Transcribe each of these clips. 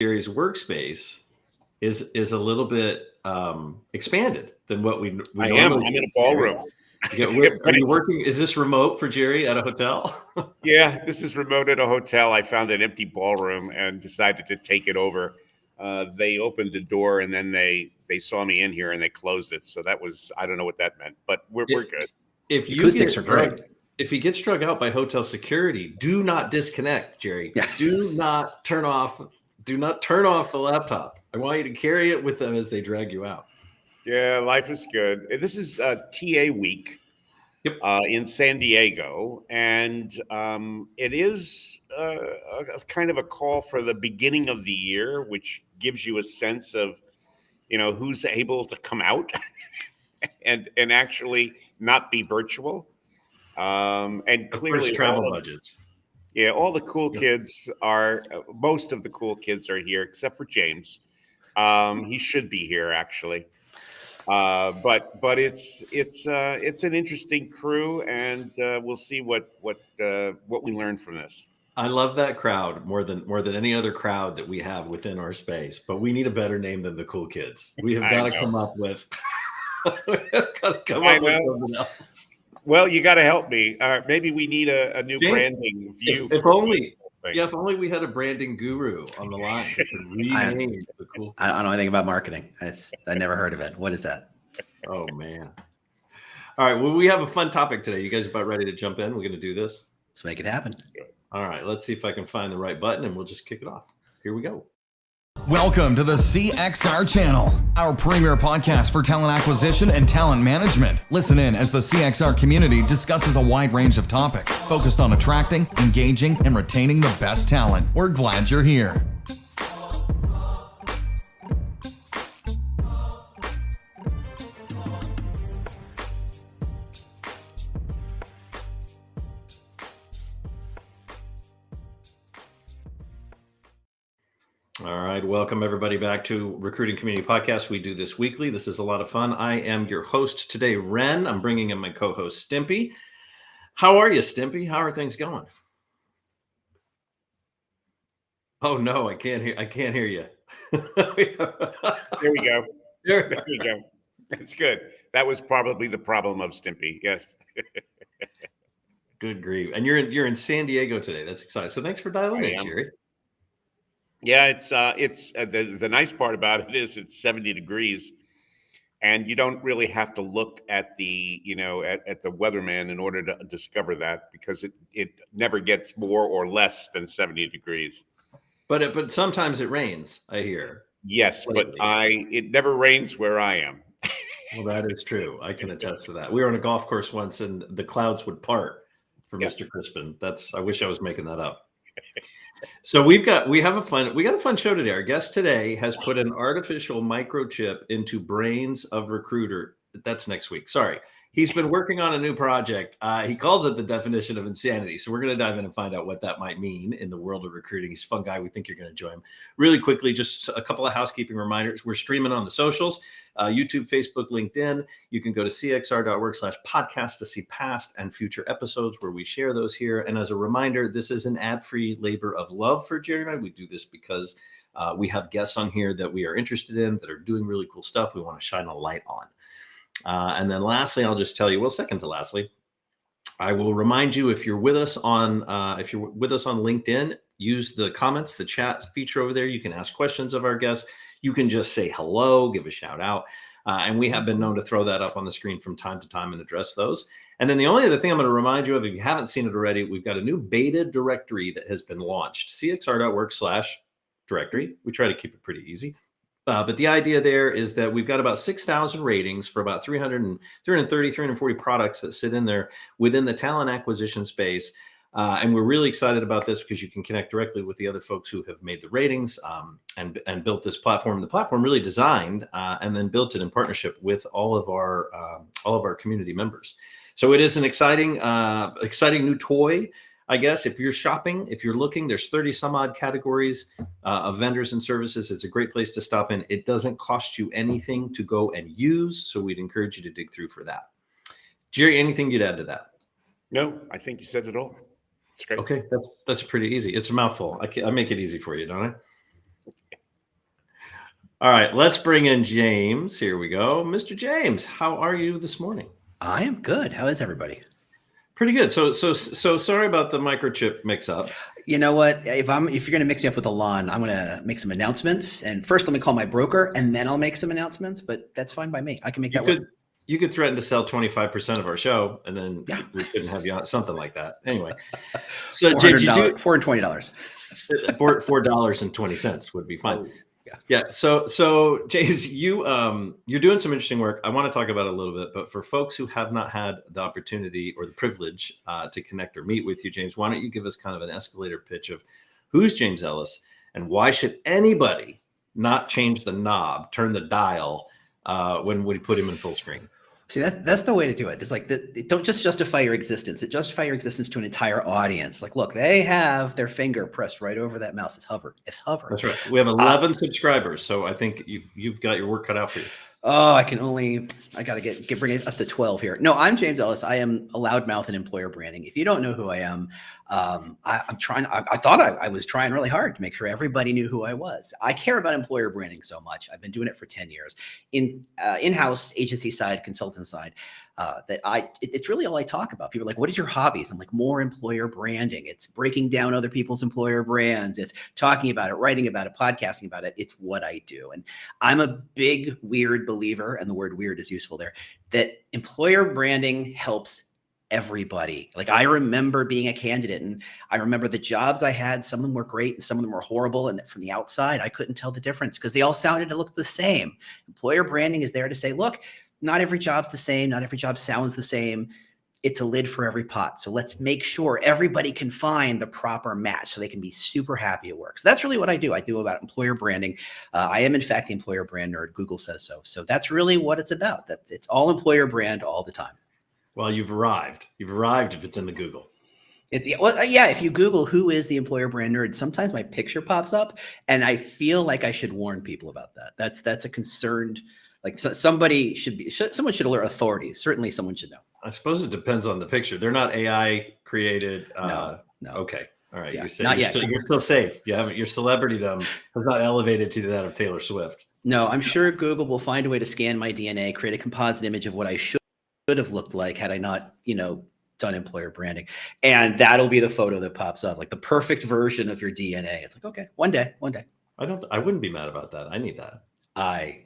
Jerry's workspace is a little bit expanded than what we I am. normally I'm in a do. ballroom. Are you working? Is this remote for Jerry at a hotel? Yeah, this is remote at a hotel. I found an empty ballroom and decided to take it over. They opened the door and then they saw me in here and they closed it. So that was, I don't know what that meant, but we're good. If The you acoustics get are great. if he gets drug out by hotel security, do not disconnect, Jerry. Yeah. Do not turn off the laptop. I want you to carry it with them as they drag you out. Yeah, life is good. This is TA week. Yep. In San Diego, and it is a kind of a call for the beginning of the year, which gives you a sense of, who's able to come out and actually not be virtual. And clearly, travel budgets. Yeah, all the cool Yep. kids most of the cool kids are here, except for James. He should be here actually. But it's an interesting crew, and we'll see what we learn from this. I love that crowd more than any other crowd that we have within our space. But we need a better name than the cool kids. We have got to come up with. Something else. Well, you got to help me. Maybe we need a new branding view. If only we had a branding guru on the line that could rename the cool kids. I don't know anything about marketing. I never heard of it. What is that? Oh man. All right. Well, we have a fun topic today. You guys about ready to jump in? We're going to do this. Let's make it happen. All right. Let's see if I can find the right button and we'll just kick it off. Here we go. Welcome to the CXR channel, our premier podcast for talent acquisition and talent management. Listen in as the CXR community discusses a wide range of topics focused on attracting, engaging, and retaining the best talent. We're glad you're here. All right. Welcome, everybody, back to Recruiting Community Podcast. We do this weekly. This is a lot of fun. I am your host today, Ren. I'm bringing in my co-host, Stimpy. How are you, Stimpy? How are things going? Oh, no, I can't hear you. There we go. There we go. That's good. That was probably the problem of Stimpy. Yes. Good grief. And you're in San Diego today. That's exciting. So thanks for dialing in, Jerry. Yeah, it's the nice part about it is it's 70 degrees, and you don't really have to look at the at the weatherman in order to discover that, because it never gets more or less than 70 degrees. But sometimes it rains, I hear. Yes, lately. But it never rains where I am. Well, that is true. I can attest to that. We were on a golf course once, and the clouds would part for Mr. Crispin. I wish I was making that up. So we got a fun show today. Our guest today has put an artificial microchip into brains of recruiter. That's next week. Sorry. He's been working on a new project. He calls it the definition of insanity. So we're going to dive in and find out what that might mean in the world of recruiting. He's a fun guy. We think you're going to enjoy him. Really quickly, just a couple of housekeeping reminders. We're streaming on the socials, YouTube, Facebook, LinkedIn. You can go to cxr.org/podcast to see past and future episodes where we share those here. And as a reminder, this is an ad-free labor of love for Jerry and I. We do this because we have guests on here that we are interested in that are doing really cool stuff we want to shine a light on. And then lastly, I'll just tell you, second to lastly, I will remind you, if you're with us on LinkedIn, use the comments, the chat feature over there. You can ask questions of our guests. You can just say hello, give a shout out. And we have been known to throw that up on the screen from time to time and address those. And then the only other thing I'm going to remind you of, if you haven't seen it already, we've got a new beta directory that has been launched, cxr.org/directory. We try to keep it pretty easy. But the idea there is that we've got about 6,000 ratings for about 340 products that sit in there within the talent acquisition space. And we're really excited about this because you can connect directly with the other folks who have made the ratings and built this platform. The platform really designed and then built it in partnership with all of our community members. So it is an exciting new toy. I guess if you're shopping, if you're looking, there's 30 some odd categories of vendors and services. It's a great place to stop in. It doesn't cost you anything to go and use. So we'd encourage you to dig through for that. Jerry, anything you'd add to that? No, I think you said it all. It's great. Okay, that's pretty easy. It's a mouthful. I make it easy for you, don't I? All right, let's bring in James. Here we go. Mr. James, how are you this morning? I am good. How is everybody? Pretty good. So sorry about the microchip mix-up. You know what? If you're gonna mix me up with Alon, I'm gonna make some announcements. And first, let me call my broker, and then I'll make some announcements. But that's fine by me. I can make that work. You could threaten to sell 25% of our show, and then we couldn't have you on something like that. Anyway, so James, you do $420. $4.20 would be fine. Oh, yeah. So James, you're doing some interesting work. I want to talk about it a little bit, but for folks who have not had the opportunity or the privilege to connect or meet with you, James, why don't you give us kind of an escalator pitch of who's James Ellis and why should anybody not change the knob, turn the dial when we put him in full screen? See, that's the way to do it. It's like, don't just justify your existence. It justify your existence to an entire audience. Like, look, they have their finger pressed right over that mouse. It's hover. That's right. We have 11 subscribers, so I think you've got your work cut out for you. Oh, I gotta bring it up to 12 here. No, I'm James Ellis. I am a loudmouth in employer branding. If you don't know who I am, I thought I was trying really hard to make sure everybody knew who I was. I care about employer branding so much. I've been doing it for 10 years in-house agency side, consultant side, it's really all I talk about. People are like, what is your hobbies? I'm like, more employer branding. It's breaking down other people's employer brands. It's talking about it, writing about it, podcasting about it. It's what I do. And I'm a big, weird believer, and the word weird is useful there, that employer branding helps everybody. Like, I remember being a candidate, and I remember the jobs I had. Some of them were great and some of them were horrible. And from the outside, I couldn't tell the difference because they all sounded and looked the same. Employer branding is there to say, look, not every job's the same. Not every job sounds the same. It's a lid for every pot. So let's make sure everybody can find the proper match so they can be super happy at work. So that's really what I do. I do about employer branding. I am, in fact, the employer brand nerd. Google says so. So that's really what it's about. It's all employer brand all the time. Well, you've arrived. You've arrived if it's in the Google. If you Google who is the employer brand nerd, sometimes my picture pops up, and I feel like I should warn people about that. That's a concerned. Like, someone should alert authorities. Certainly someone should know. I suppose it depends on the picture. They're not AI created. No. Okay. All right. Yeah, You're still safe. Your celebritydom has not elevated to that of Taylor Swift. No, I'm sure Google will find a way to scan my DNA, create a composite image of what I should have looked like had I not, done employer branding. And that'll be the photo that pops up, like the perfect version of your DNA. It's like, okay, one day. I wouldn't be mad about that. I need that. I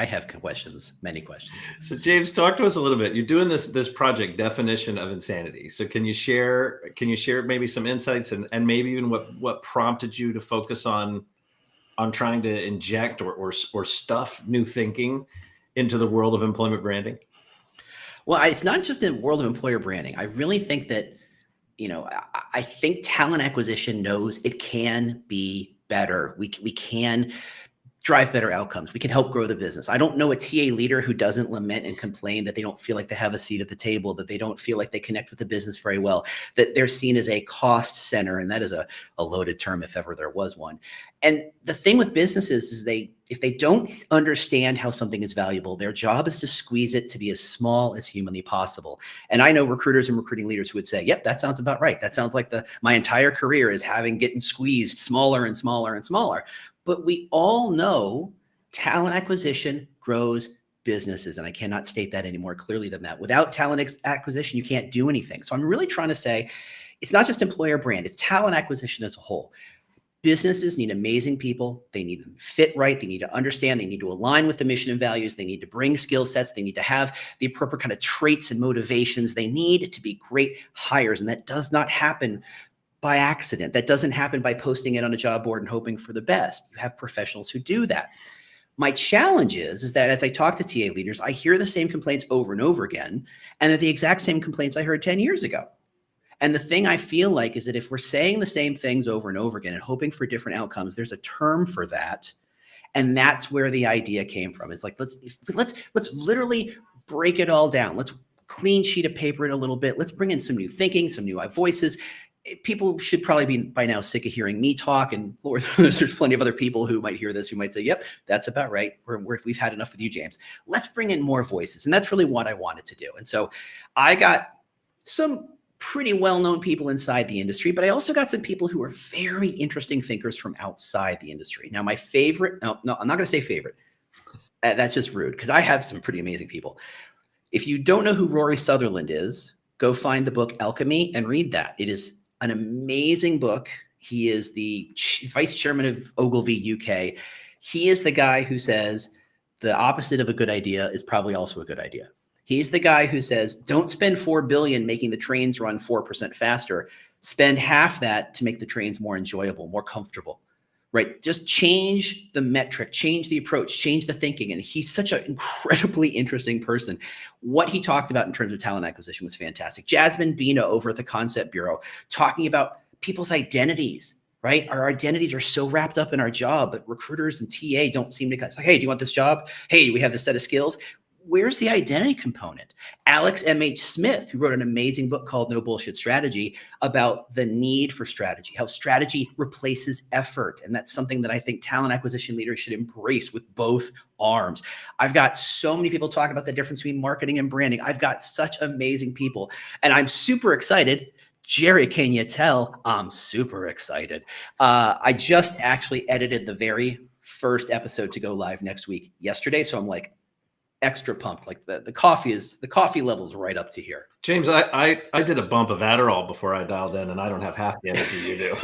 have questions, many questions. So James, talk to us a little bit. You're doing this project, Definition of Insanity. So can you share maybe some insights and maybe even what prompted you to focus on trying to inject or stuff new thinking into the world of employment branding? Well, it's not just in the world of employer branding. I really think that, I think talent acquisition knows it can be better. We can drive better outcomes. We can help grow the business. I don't know a TA leader who doesn't lament and complain that they don't feel like they have a seat at the table, that they don't feel like they connect with the business very well, that they're seen as a cost center. And that is a loaded term if ever there was one. And the thing with businesses is if they don't understand how something is valuable, their job is to squeeze it to be as small as humanly possible. And I know recruiters and recruiting leaders who would say, yep, that sounds about right. That sounds like my entire career is getting squeezed smaller and smaller and smaller. But we all know talent acquisition grows businesses. And I cannot state that any more clearly than that. Without talent acquisition, you can't do anything. So I'm really trying to say it's not just employer brand, it's talent acquisition as a whole. Businesses need amazing people. They need to fit right. They need to understand. They need to align with the mission and values. They need to bring skill sets. They need to have the appropriate kind of traits and motivations. They need to be great hires. And that does not happen by accident. That doesn't happen by posting it on a job board and hoping for the best. You have professionals who do that. My challenge is that as I talk to TA leaders, I hear the same complaints over and over again, and they're the exact same complaints I heard 10 years ago. And the thing I feel like is that if we're saying the same things over and over again and hoping for different outcomes, there's a term for that. And that's where the idea came from. It's like, let's literally break it all down. Let's clean sheet of paper it a little bit. Let's bring in some new thinking, some new voices. People should probably be by now sick of hearing me talk, and Lord, there's plenty of other people who might hear this who might say, yep, that's about right. We've had enough with you, James. Let's bring in more voices. And that's really what I wanted to do. And so I got some pretty well-known people inside the industry, but I also got some people who are very interesting thinkers from outside the industry. Now, my favorite, no, I'm not going to say favorite. That's just rude because I have some pretty amazing people. If you don't know who Rory Sutherland is, go find the book Alchemy and read that. It is an amazing book. He is the vice chairman of Ogilvy UK. He is the guy who says the opposite of a good idea is probably also a good idea. He's the guy who says, don't spend $4 billion making the trains run 4% faster. Spend half that to make the trains more enjoyable, more comfortable, right? Just change the metric, change the approach, change the thinking. And he's such an incredibly interesting person. What he talked about in terms of talent acquisition was fantastic. Jasmine Bina over at the Concept Bureau talking about people's identities, right? Our identities are so wrapped up in our job, but recruiters and TA don't seem to say, hey, do you want this job? Hey, do we have this set of skills? Where's the identity component? Alex M.H. Smith, who wrote an amazing book called No Bullshit Strategy about the need for strategy, how strategy replaces effort. And that's something that I think talent acquisition leaders should embrace with both arms. I've got so many people talking about the difference between marketing and branding. I've got such amazing people, and I'm super excited. Jerry, can you tell? I'm super excited. I just actually edited the very first episode to go live next week yesterday. So I'm like, extra pumped. Like the coffee level's right up to here. James, I did a bump of Adderall before I dialed in, and I don't have half the energy you do.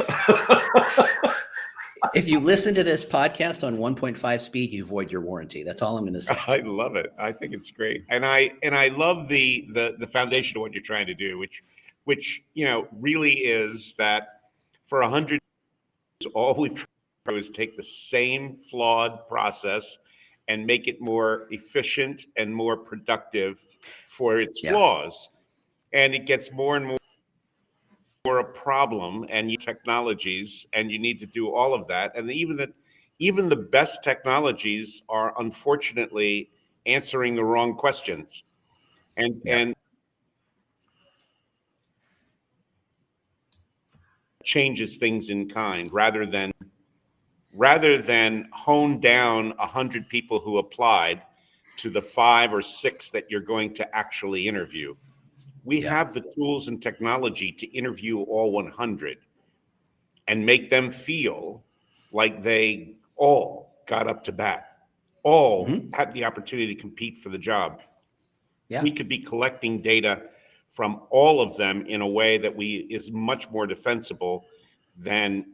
If you listen to this podcast on 1.5 speed, you void your warranty. That's all I'm going to say. I love it. I think it's great, and I love the foundation of what you're trying to do, which really is that for 100 years, all we've tried to do is take the same flawed process and make it more efficient and more productive for its flaws. And it gets more and more a problem, and you technologies, and you need to do all of that. And even the best technologies are unfortunately answering the wrong questions. And changes things in kind rather than hone down 100 people who applied to the 5 or 6 that you're going to actually interview. We have the tools and technology to interview all 100 and make them feel like they all got up to bat, all had the opportunity to compete for the job. Yeah. We could be collecting data from all of them in a way that is much more defensible than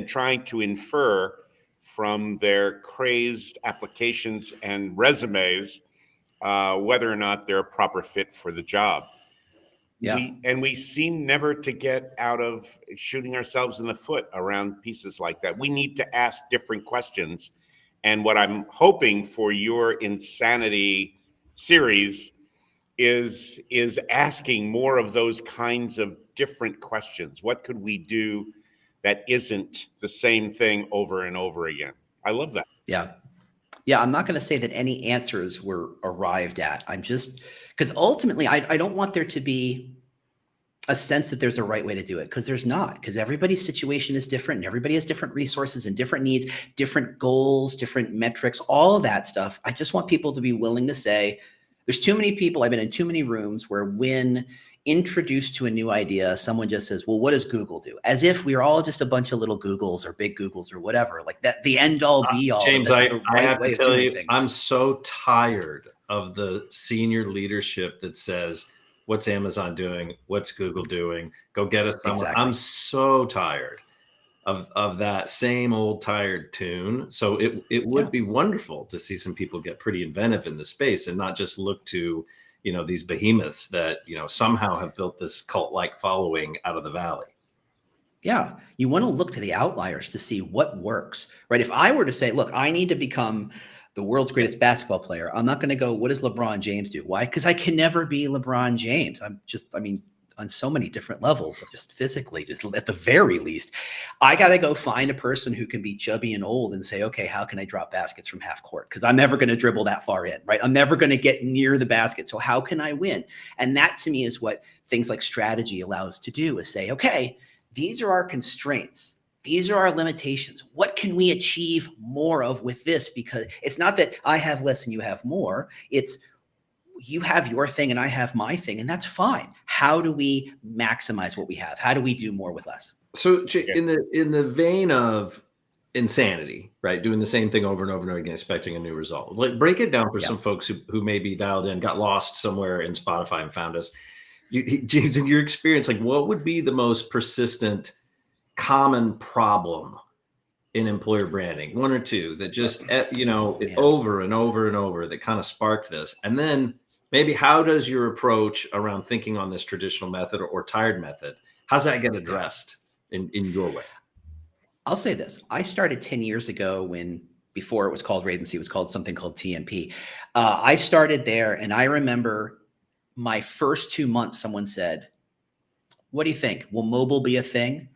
trying to infer from their crazed applications and resumes whether or not they're a proper fit for the job. Yeah. We seem never to get out of shooting ourselves in the foot around pieces like that. We need to ask different questions. And what I'm hoping for your Insanity series is asking more of those kinds of different questions. What could we do that isn't the same thing over and over again? I love that. Yeah. I'm not going to say that any answers were arrived at. I'm just, because ultimately I don't want there to be a sense that there's a right way to do it, because there's not, because everybody's situation is different and everybody has different resources and different needs, different goals, different metrics, all of that stuff. I just want people to be willing to say, there's too many people. I've been in too many rooms where when introduced to a new idea, someone just says, well, what does Google do? As if we're all just a bunch of little Googles or big Googles or whatever, like that, the end all be all. James, I have to tell you, I'm so tired of the senior leadership that says, what's Amazon doing? What's Google doing? Go get us someone. Exactly. I'm so tired of that same old tired tune. So it would be wonderful to see some people get pretty inventive in the space and not just look to, these behemoths that, somehow have built this cult-like following out of the valley. Yeah. You want to look to the outliers to see what works, right? If I were to say, look, I need to become the world's greatest basketball player, I'm not going to go, what does LeBron James do? Why? Because I can never be LeBron James. On so many different levels, just physically, just at the very least, I got to go find a person who can be chubby and old and say, okay, how can I drop baskets from half court? Because I'm never going to dribble that far in, right? I'm never going to get near the basket. So how can I win? And that to me is what things like strategy allows us to do, is say, okay, these are our constraints. These are our limitations. What can we achieve more of with this? Because it's not that I have less and you have more. It's you have your thing and I have my thing, and that's fine. How do we maximize what we have? How do we do more with less? So in the vein of insanity, right? Doing the same thing over and over and over again, expecting a new result. Like, break it down for some folks who may be dialed in, got lost somewhere in Spotify and found us. James, in your experience, like, what would be the most persistent, common problem in employer branding? One or two that just, over and over and over that kind of sparked this. And then maybe how does your approach around thinking on this traditional method or tired method, how's that get addressed in your way? I'll say this. I started 10 years ago before it was called Ravency, it was called something called TMP. I started there, and I remember my first 2 months, someone said, "What do you think? Will mobile be a thing?"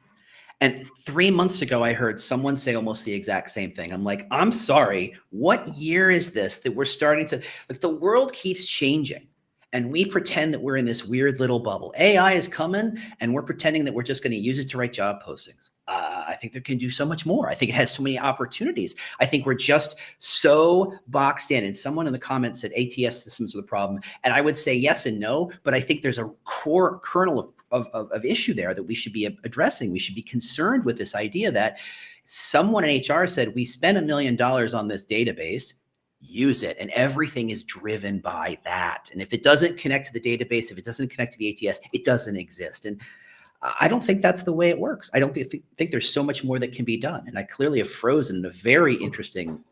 And 3 months ago, I heard someone say almost the exact same thing. I'm like, I'm sorry. What year is this that we're starting to, like, the world keeps changing and we pretend that we're in this weird little bubble. AI is coming and we're pretending that we're just going to use it to write job postings. I think it can do so much more. I think it has so many opportunities. I think we're just so boxed in. And someone in the comments said ATS systems are the problem. And I would say yes and no, but I think there's a core kernel of issue there that we should be addressing. We should be concerned with this idea that someone in HR said, we spent $1 million on this database, use it. And everything is driven by that. And if it doesn't connect to the database, if it doesn't connect to the ATS, it doesn't exist. And I don't think that's the way it works. I don't think there's so much more that can be done. And I clearly have frozen a very interesting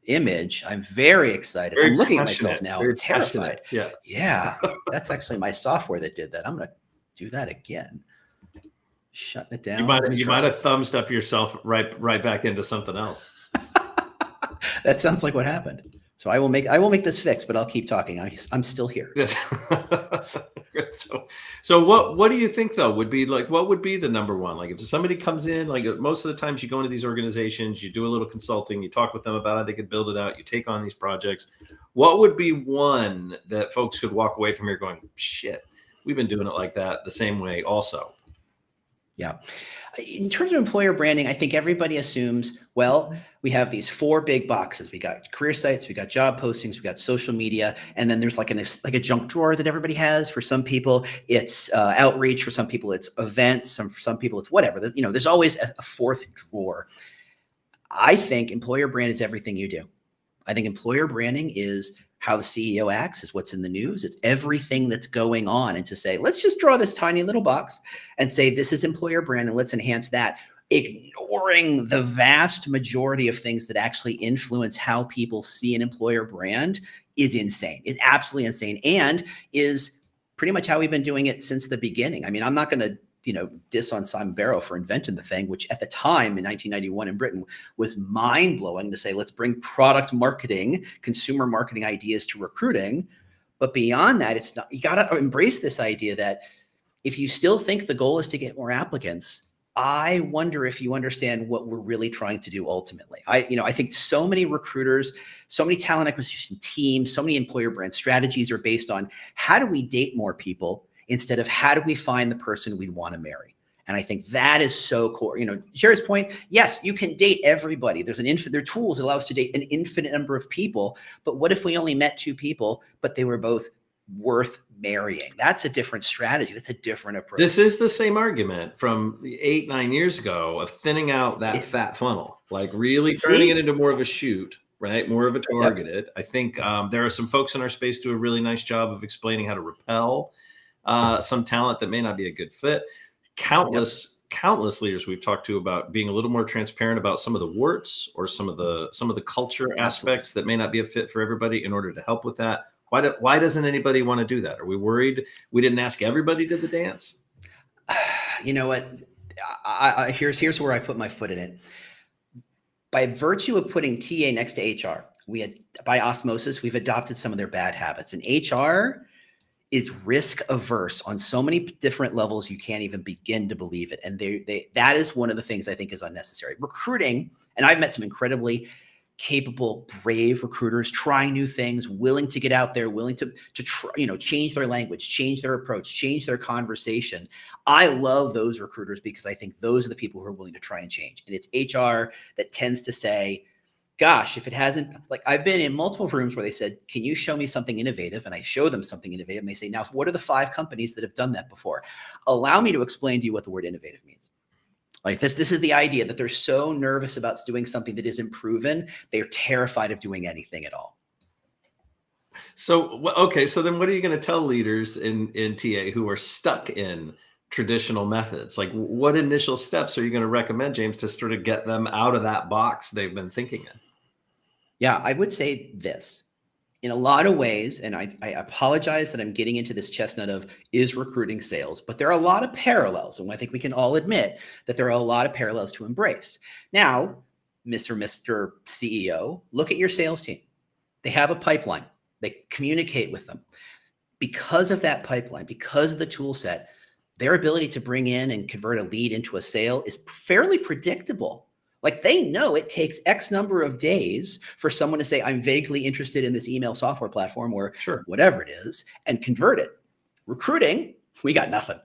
image. I'm very excited. I'm looking at myself now. I'm terrified. Yeah. That's actually my software that did that. I'm going to do that again. Shutting it down. You might have thumbs up yourself right back into something else. That sounds like what happened. So I will make this fix, but I'll keep talking. I'm still here. Yes. So what do you think though would be like, what would be the number one? Like, if somebody comes in, like, most of the times you go into these organizations, you do a little consulting, you talk with them about how they could build it out, you take on these projects. What would be one that folks could walk away from here going, shit, we've been doing it like that the same way also? Yeah. In terms of employer branding, I think everybody assumes, well, we have these 4 big boxes. We got career sites, we got job postings, we got social media, and then there's like a junk drawer that everybody has. For some people, it's outreach. For some people, it's events. For some people, it's whatever. There's always a 4th drawer. I think employer brand is everything you do. I think employer branding is how the CEO acts, is what's in the news. It's everything that's going on. And to say, let's just draw this tiny little box and say, this is employer brand and let's enhance that, ignoring the vast majority of things that actually influence how people see an employer brand, is insane. It's absolutely insane, and is pretty much how we've been doing it since the beginning. I mean, I'm not going to diss on Simon Barrow for inventing the thing, which at the time in 1991 in Britain was mind-blowing, to say, let's bring product marketing, consumer marketing ideas to recruiting. But beyond that, it's not, you got to embrace this idea that if you still think the goal is to get more applicants, I wonder if you understand what we're really trying to do ultimately. I think so many recruiters, so many talent acquisition teams, so many employer brand strategies are based on how do we date more people instead of how do we find the person we'd want to marry. And I think that is so core. Jerry's point, yes, you can date everybody. There are tools that allow us to date an infinite number of people. But what if we only met 2 people, but they were both worth marrying? That's a different strategy. That's a different approach. This is the same argument from 8-9 years ago of thinning out that fat funnel, like really turning it into more of a shoot, right? More of a targeted. Yep. I think there are some folks in our space do a really nice job of explaining how to repel some talent that may not be a good fit. Countless leaders we've talked to about being a little more transparent about some of the warts or some of the culture aspects that may not be a fit for everybody in order to help with that. Why doesn't anybody want to do that? Are we worried we didn't ask everybody to the dance? You know what? Here's where I put my foot in it. By virtue of putting TA next to HR, by osmosis, we've adopted some of their bad habits. And HR is risk averse on so many different levels you can't even begin to believe it. And that is one of the things I think is unnecessary. Recruiting, and I've met some incredibly capable, brave recruiters trying new things, willing to get out there, willing to try, change their language, change their approach, change their conversation. I love those recruiters because I think those are the people who are willing to try and change. And it's HR that tends to say, gosh, if it hasn't, like I've been in multiple rooms where they said, can you show me something innovative? And I show them something innovative. And they say, now, what are the 5 companies that have done that before? Allow me to explain to you what the word innovative means. Like this is the idea that they're so nervous about doing something that isn't proven. They're terrified of doing anything at all. So, okay. So then what are you going to tell leaders in TA who are stuck in traditional methods? Like what initial steps are you going to recommend, James, to sort of get them out of that box they've been thinking in? Yeah, I would say this. In a lot of ways, and I apologize that I'm getting into this chestnut of is recruiting sales, but there are a lot of parallels. And I think we can all admit that there are a lot of parallels to embrace. Now, Mr. CEO, look at your sales team. They have a pipeline. They communicate with them. Because of that pipeline, because of the tool set, their ability to bring in and convert a lead into a sale is fairly predictable. Like they know it takes X number of days for someone to say, I'm vaguely interested in this email software platform or whatever it is, and convert it. Recruiting, we got nothing.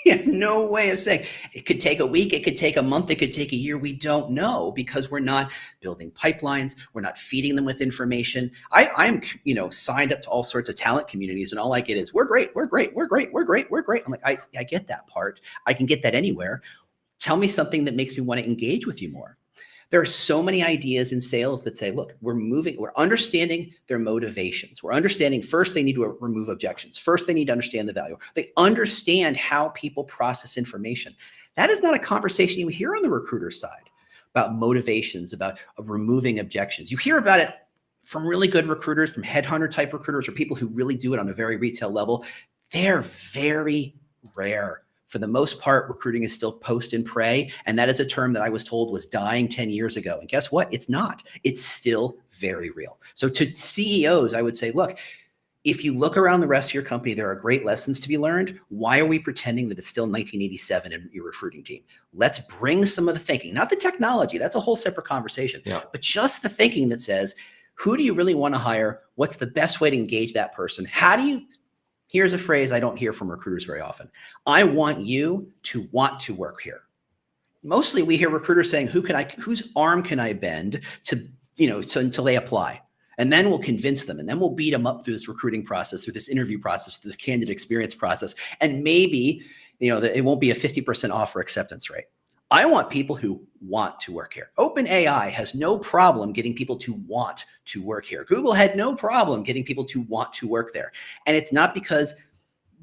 We have no way of saying it could take a week, it could take a month, it could take a year. We don't know because we're not building pipelines. We're not feeding them with information. I'm signed up to all sorts of talent communities, and all I get is we're great. I'm like, I get that part. I can get that anywhere. Tell me something that makes me want to engage with you more. There are so many ideas in sales that say, look, we're understanding their motivations. We're understanding first they need to remove objections. First, they need to understand the value. They understand how people process information. That is not a conversation you hear on the recruiter side about motivations, about removing objections. You hear about it from really good recruiters, from headhunter type recruiters, or people who really do it on a very retail level. They're very rare. For the most part, recruiting is still post and pray. And that is a term that I was told was dying 10 years ago. And guess what? It's not. It's still very real. So to CEOs, I would say, look, if you look around the rest of your company, there are great lessons to be learned. Why are we pretending that it's still 1987 in your recruiting team? Let's bring some of the thinking, not the technology. That's a whole separate conversation, but just the thinking that says, who do you really want to hire? What's the best way to engage that person? Here's a phrase I don't hear from recruiters very often. I want you to want to work here. Mostly we hear recruiters saying, whose arm can I bend until they apply? And then we'll convince them, and then we'll beat them up through this recruiting process, through this interview process, through this candidate experience process. And maybe, it won't be a 50% offer acceptance rate. I want people who want to work here. OpenAI has no problem getting people to want to work here. Google had no problem getting people to want to work there. And it's not because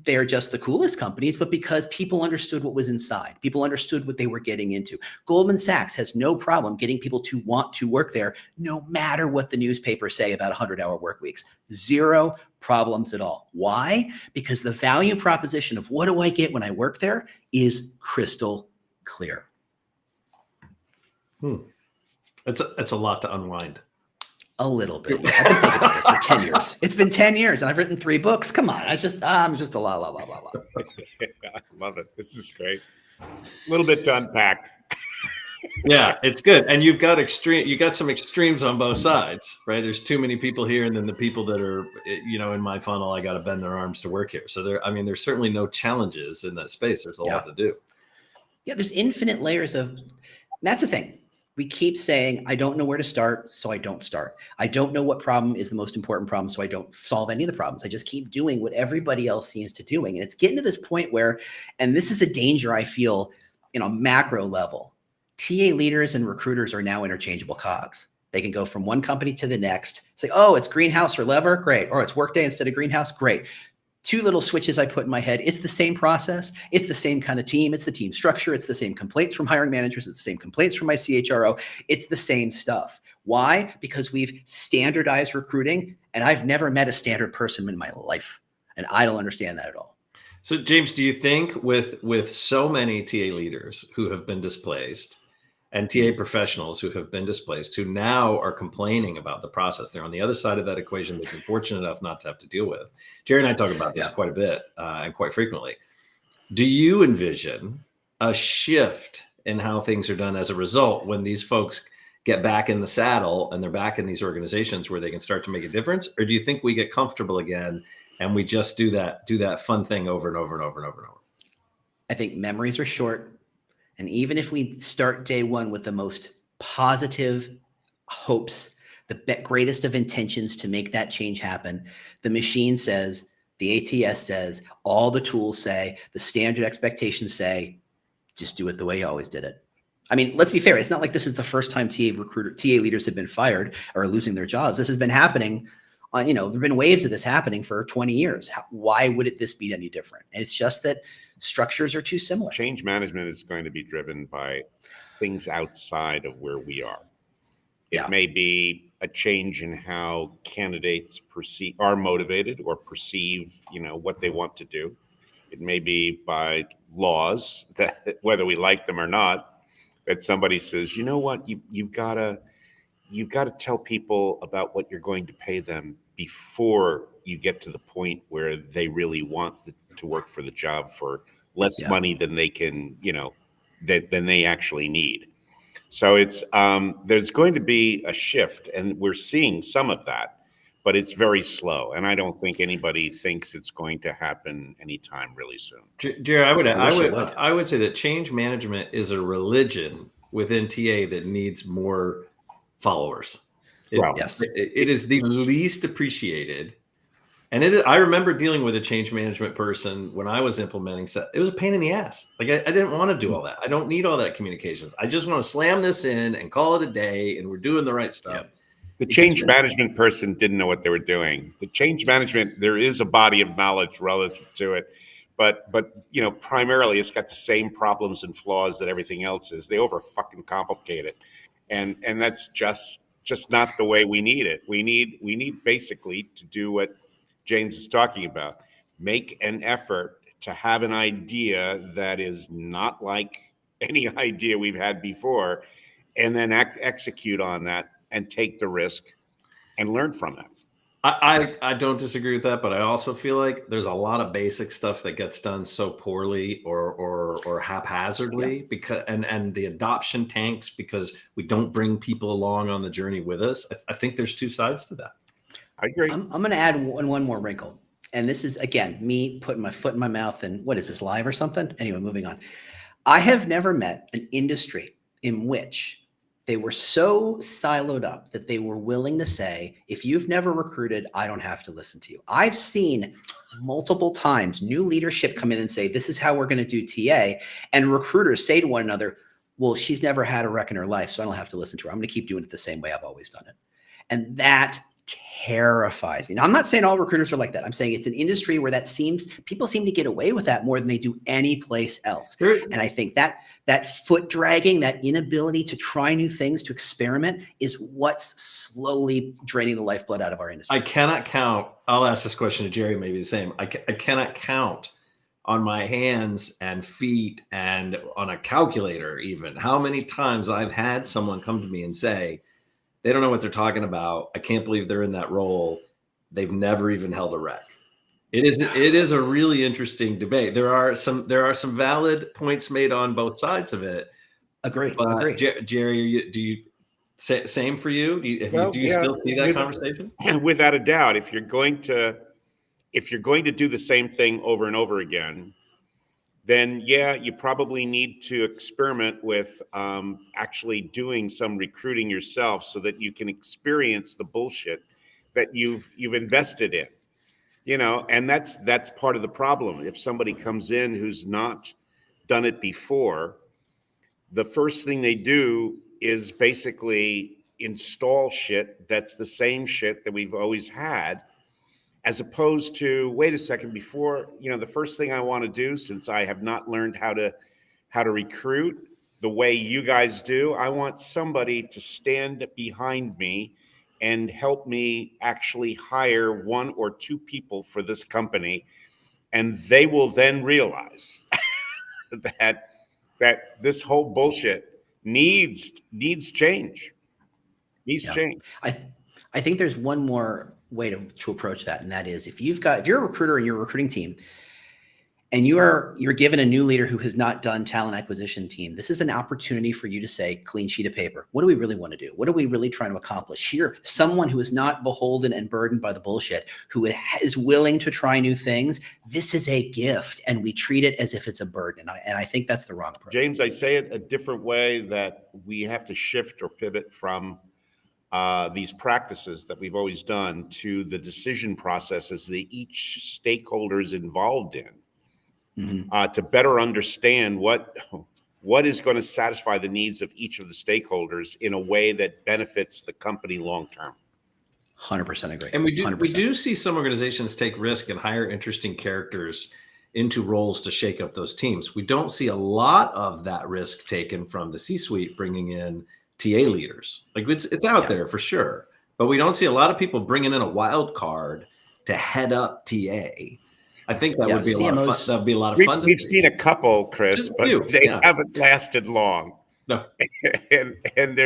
they're just the coolest companies, but because people understood what was inside. People understood what they were getting into. Goldman Sachs has no problem getting people to want to work there, no matter what the newspapers say about 100-hour work weeks. Zero problems at all. Why? Because the value proposition of what do I get when I work there is crystal clear. It's a lot to unwind. A little bit. Yeah, I've been thinking about this for 10 years. It's been 10 years and I've written 3 books. Come on. I'm just a la. I love it. This is great. A little bit to unpack. Yeah, it's good. And you got some extremes on both sides, right? There's too many people here. And then the people that are, in my funnel, I got to bend their arms to work here. So there's certainly no challenges in that space. There's a lot to do. Yeah. There's infinite layers that's the thing. We keep saying, I don't know where to start, so I don't start. I don't know what problem is the most important problem, so I don't solve any of the problems. I just keep doing what everybody else seems to doing. And it's getting to this point where, and this is a danger I feel in a macro level, TA leaders and recruiters are now interchangeable cogs. They can go from one company to the next. Say, oh, it's Greenhouse or Lever, great. Or it's Workday instead of Greenhouse, great. 2 little switches I put in my head. It's the same process. It's the same kind of team. It's the team structure. It's the same complaints from hiring managers. It's the same complaints from my CHRO. It's the same stuff. Why? Because we've standardized recruiting, and I've never met a standard person in my life, and I don't understand that at all. So, James, do you think with so many TA leaders who have been displaced and TA professionals who have been displaced, who now are complaining about the process, they're on the other side of that equation they've been fortunate enough not to have to deal with? Jerry and I talk about this quite a bit and quite frequently. Do you envision a shift in how things are done as a result when these folks get back in the saddle and they're back in these organizations where they can start to make a difference? Or do you think we get comfortable again and we just do that fun thing over and over and over and over and over? I think memories are short. And even if we start day one with the most positive hopes, the greatest of intentions to make that change happen. The machine says, the ATS says, all the tools say, the standard expectations say, just do it the way you always did it. I mean, let's be fair. It's not like this is the first time TA leaders have been fired or losing their jobs. This has been happening. There've been waves of this happening for 20 years. Why would this be any different? And it's just that structures are too similar. Change management is going to be driven by things outside of where we are. It may be a change in how candidates are motivated or perceive, what they want to do. It may be by laws that, whether we like them or not, that somebody says, you know what, you've got to tell people about what you're going to pay them before you get to the point where they really want to work for the job for less money than they can, than they actually need. So it's there's going to be a shift, and we're seeing some of that, but it's very slow, and I don't think anybody thinks it's going to happen anytime really soon. Jerry, I would say that change management is a religion within TA that needs more followers. It is the least appreciated. And I remember dealing with a change management person when I was implementing stuff. It was a pain in the ass. Like I didn't want to do all that. I don't need all that communications. I just want to slam this in and call it a day, and we're doing the right stuff. Yep. The change management person didn't know what they were doing. The change management, there is a body of knowledge relative to it, but primarily it's got the same problems and flaws that everything else is. They over fucking complicate it, and that's just not the way we need it. We need basically to do what James is talking about. Make an effort to have an idea that is not like any idea we've had before, and then execute on that and take the risk and learn from that. I don't disagree with that, but I also feel like there's a lot of basic stuff that gets done so poorly or haphazardly because and the adoption tanks because we don't bring people along on the journey with us. I think there's two sides to that. I agree. I'm going to add one more wrinkle. And this is, again, me putting my foot in my mouth. And what is this, live or something? Anyway, moving on. I have never met an industry in which they were so siloed up that they were willing to say, if you've never recruited, I don't have to listen to you. I've seen multiple times new leadership come in and say, this is how we're going to do TA. And recruiters say to one another, well, she's never had a wreck in her life, so I don't have to listen to her. I'm going to keep doing it the same way I've always done it. And that terrifies me. Now, I'm not saying all recruiters are like that. I'm saying it's an industry where people seem to get away with that more than they do any place else. And I think that foot dragging, that inability to try new things, to experiment is what's slowly draining the lifeblood out of our industry. I cannot count. I'll ask this question to Jerry, maybe the same. I cannot count on my hands and feet and on a calculator even how many times I've had someone come to me and say, they don't know what they're talking about. I can't believe they're in that role. They've never even held a rec. It is a really interesting debate. There are some valid points made on both sides of it. Agree. Jerry, do you same for you? Do you still see that conversation? Without a doubt, if you're going to do the same thing over and over again, then you probably need to experiment with actually doing some recruiting yourself so that you can experience the bullshit that you've invested in, and that's part of the problem. If somebody comes in who's not done it before, the first thing they do is basically install shit that's the same shit that we've always had, as opposed to, wait a second, before, the first thing I want to do, since I have not learned how to recruit the way you guys do, I want somebody to stand behind me and help me actually hire one or two people for this company. And they will then realize that this whole bullshit needs change. Change. I think there's one more way to approach that, and that is if you're a recruiter and you're a recruiting team and you're given a new leader who has not done talent acquisition team, this is an opportunity for you to say, clean sheet of paper, what do we really want to do? What are we really trying to accomplish here? Someone who is not beholden and burdened by the bullshit, who is willing to try new things. This is a gift, and we treat it as if it's a burden. And I think that's the wrong approach. James, I say it a different way, that we have to shift or pivot from these practices that we've always done to the decision processes that each stakeholder is involved in, to better understand what is going to satisfy the needs of each of the stakeholders in a way that benefits the company long term. 100% agree. And we 100%. do see some organizations take risk and hire interesting characters into roles to shake up those teams. We don't see a lot of that risk taken from the C-suite bringing in TA leaders. Like it's out there for sure, but we don't see a lot of people bringing in a wild card to head up TA. I think that would be a lot of fun. That would be a lot of fun. We've seen a couple, Chris, but they haven't lasted long. No, and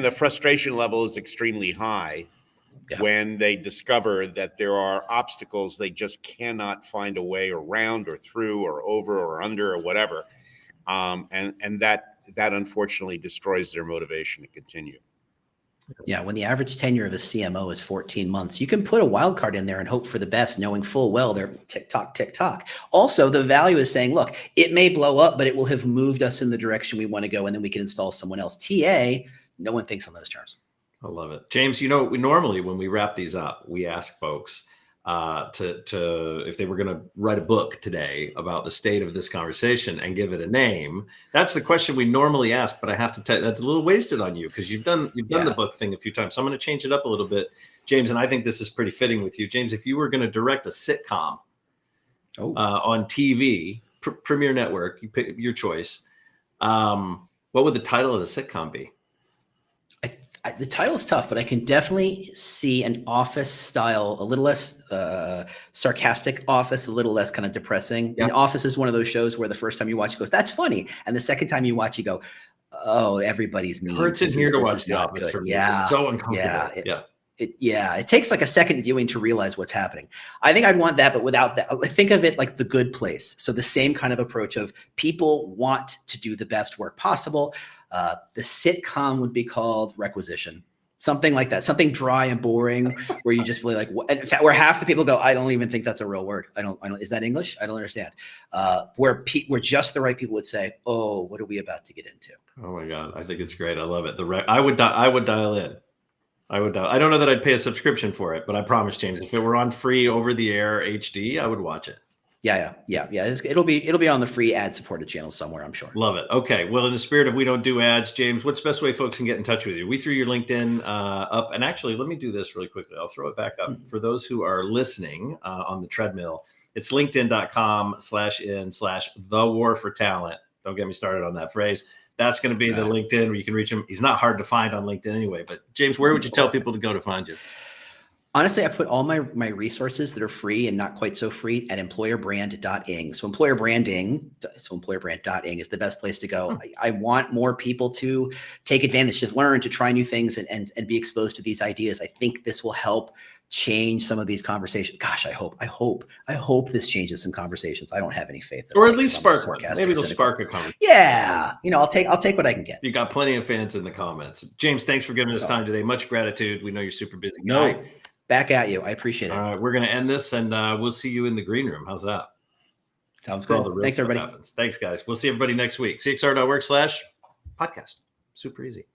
the frustration level is extremely high when they discover that there are obstacles they just cannot find a way around or through or over or under or whatever, and that unfortunately destroys their motivation to continue. Yeah, when the average tenure of a CMO is 14 months, you can put a wild card in there and hope for the best, knowing full well they're tick tock. Also, the value is saying, look, it may blow up, but it will have moved us in the direction we want to go, and then we can install someone else. TA, no one thinks on those terms. I love it. James, we normally, when we wrap these up, we ask folks to if they were going to write a book today about the state of this conversation and give it a name. That's the question we normally ask, but I have to tell you that's a little wasted on you because you've done the book thing a few times. So I'm going to change it up a little bit, James, and I think this is pretty fitting with you. James, if you were going to direct a sitcom on TV, Premier Network, you pick your choice, what would the title of the sitcom be? The title is tough, but I can definitely see an Office style, a little less sarcastic Office, a little less kind of depressing. Yeah. And Office is one of those shows where the first time you watch, it goes, "That's funny," and the second time you watch, you go, "Oh, everybody's mean." It hurts in here to watch The Office for me. Yeah, it's so uncomfortable. It takes like a second viewing to realize what's happening. I think I'd want that, but without that, think of it like The Good Place. So the same kind of approach of people want to do the best work possible. The sitcom would be called Requisition, something like that, something dry and boring, where you just really like, in fact, where half the people go, "I don't even think that's a real word. I don't. Is that English? I don't understand." Where just the right people would say, "Oh, what are we about to get into?" Oh my God, I think it's great. I love it. I would dial in. I don't know that I'd pay a subscription for it, but I promise, James, if it were on free over the air HD, I would watch it. Yeah. It'll be on the free ad supported channel somewhere, I'm sure. Love it. Okay. Well, in the spirit of we don't do ads, James, what's the best way folks can get in touch with you? We threw your LinkedIn up, and actually, let me do this really quickly. I'll throw it back up for those who are listening on the treadmill. It's linkedin.com/in/the war for talent. Don't get me started on that phrase. That's going to be the LinkedIn where you can reach him. He's not hard to find on LinkedIn anyway. But James, where would you tell people to go to find you? Honestly, I put all my resources that are free and not quite so free at employerbrand.ing. So employerbrand.ing is the best place to go. I want more people to take advantage, to learn, to try new things and be exposed to these ideas. I think this will help change some of these conversations. Gosh, I hope this changes some conversations. I don't have any faith. Or at least spark one. Maybe it'll spark a conversation. Yeah. I'll take what I can get. You got plenty of fans in the comments. James, thanks for giving us time today. Much gratitude. We know you're super busy guy. Back at you. I appreciate it. All right, we're going to end this, and we'll see you in the green room. How's that? Sounds good. Thanks, everybody. Happens. Thanks, guys. We'll see everybody next week. cxr.work/podcast. Super easy.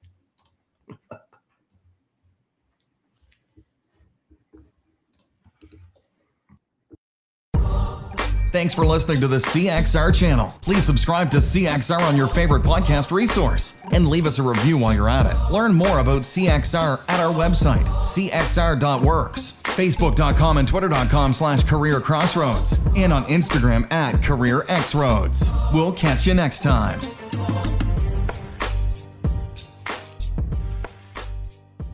Thanks for listening to the CXR channel. Please subscribe to CXR on your favorite podcast resource and leave us a review while you're at it. Learn more about CXR at our website, cxr.works, facebook.com and twitter.com/careercrossroads, and on Instagram @careerxroads. We'll catch you next time.